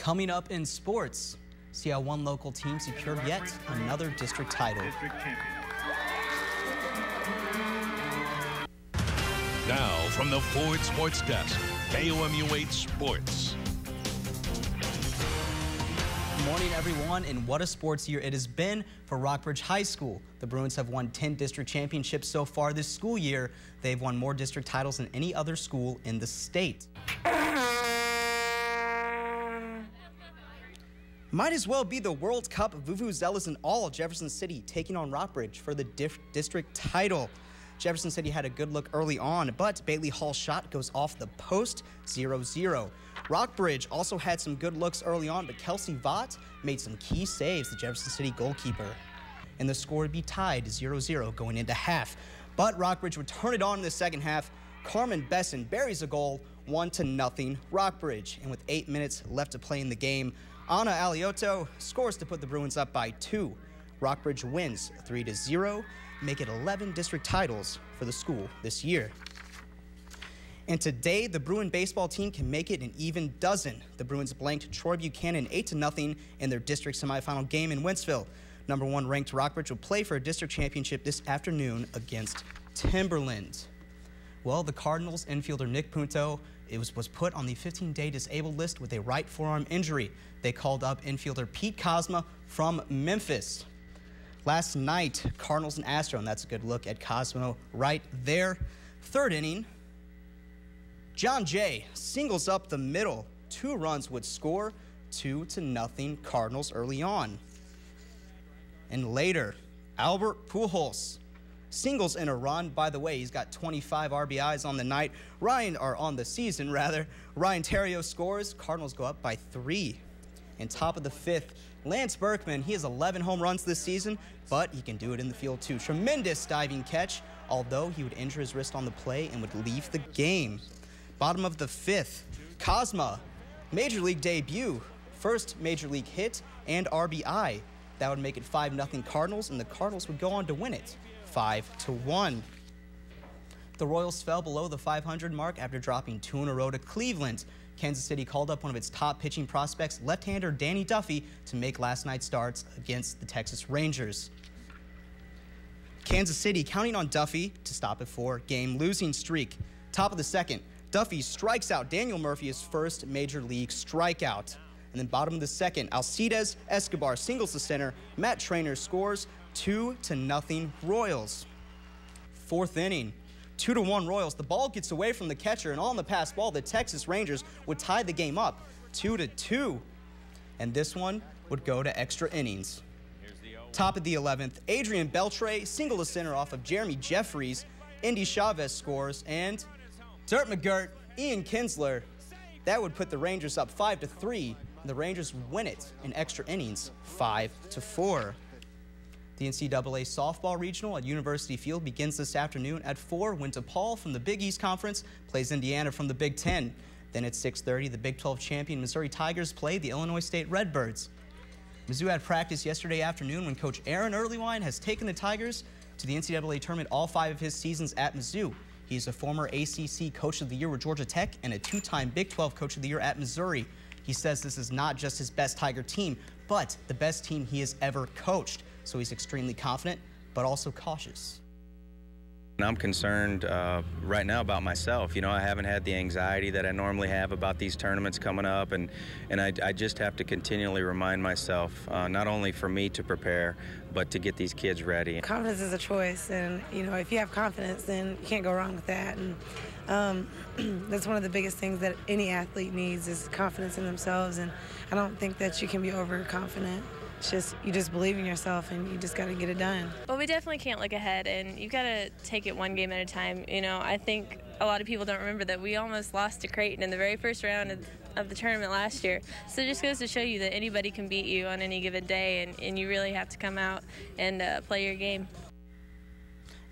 Coming up in sports, see how one local team secured yet another district title. Now from the Ford Sports Desk, KOMU-8 Sports. Good morning, everyone, and what a sports year it has been for Rockbridge High School. The Bruins have won 10 district championships so far this school year. They've won more district titles than any other school in the state. Might as well be the World Cup. Vuvuzelas and all Jefferson City taking on Rockbridge for the district title. Jefferson City had a good look early on, but Bailey Hall's shot goes off the post, 0-0. Rockbridge also had some good looks early on, but Kelsey Vaught made some key saves, the Jefferson City goalkeeper. And the score would be tied 0-0 going into half. But Rockbridge would turn it on in the second half. Carmen Besson buries a goal, 1-0 Rockbridge. And with 8 minutes left to play in the game, Ana Aliotto scores to put the Bruins up by 2. Rockbridge wins 3-0, make it 11 district titles for the school this year. And today, the Bruin baseball team can make it an even dozen. The Bruins blanked Troy Buchanan 8-0 in their district semifinal game in Wentzville. Number 1 ranked Rockbridge will play for a district championship this afternoon against Timberland. Well, the Cardinals infielder Nick Punto was put on the 15-day disabled list with a right forearm injury. They called up infielder Pete Cosma from Memphis. Last night, Cardinals and Astro, and that's a good look at Cosmo right there. Third inning, John Jay singles up the middle. 2 runs would score, 2-0 Cardinals early on. And later, Albert Pujols singles in a run. By the way, he's got 25 RBIs on the night. On the season, rather. Ryan Terrio scores. Cardinals go up by 3. And top of the 5th, Lance Berkman. He has 11 home runs this season, but he can do it in the field too. Tremendous diving catch, although he would injure his wrist on the play and would leave the game. Bottom of the 5th, Cosma, Major League debut, first Major League hit and RBI. That would make it 5-0 Cardinals, and the Cardinals would go on to win it 5-1. The Royals fell below the 500 mark after dropping 2 in a row to Cleveland. Kansas City called up one of its top pitching prospects, left-hander Danny Duffy, to make last night's starts against the Texas Rangers. Kansas City counting on Duffy to stop a 4-game losing streak. Top of the 2nd, Duffy strikes out Daniel Murphy, his first Major League strikeout. And then bottom of the 2nd, Alcides Escobar singles the center. Matt Traynor scores, 2-0 Royals. 4th inning, 2-1 Royals. The ball gets away from the catcher, and on the pass ball, the Texas Rangers would tie the game up 2-2. And this one would go to extra innings. Top of the 11th, Adrian Beltre singled the center off of Jeremy Jeffries. Indy Chavez scores, and Dirt McGirt, Ian Kinsler. That would put the Rangers up 5-3. The Rangers win it in extra innings, 5-4. The NCAA softball regional at University Field begins this afternoon at 4 when DePaul from the Big East Conference plays Indiana from the Big Ten. Then at 6:30, the Big 12 champion Missouri Tigers play the Illinois State Redbirds. Mizzou had practice yesterday afternoon when Coach Aaron Earlywine has taken the Tigers to the NCAA tournament all 5 of his seasons at Mizzou. He's a former ACC Coach of the Year with Georgia Tech and a 2-time Big 12 Coach of the Year at Missouri. He says this is not just his best Tiger team, but the best team he has ever coached. So he's extremely confident, but also cautious. I'm concerned right now about myself. You know, I haven't had the anxiety that I normally have about these tournaments coming up, and I just have to continually remind myself, not only for me to prepare, but to get these kids ready. Confidence is a choice, and you know, if you have confidence, then you can't go wrong with that. And that's one of the biggest things that any athlete needs is confidence in themselves, and I don't think that you can be overconfident. It's just, you just believe in yourself and you just got to get it done. Well, we definitely can't look ahead, and you got to take it one game at a time. You know, I think a lot of people don't remember that we almost lost to Creighton in the very first round of the tournament last year. So it just goes to show you that anybody can beat you on any given day, and you really have to come out and play your game.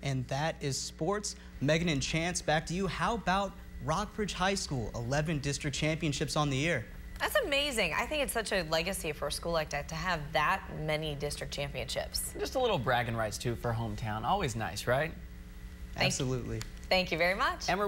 And that is sports. Megan and Chance, back to you. How about Rockbridge High School? 11 district championships on the year. That's amazing. I think it's such a legacy for a school like that to have that many district championships. Just a little bragging rights, too, for hometown. Always nice, right? Absolutely. Thank you very much. And we're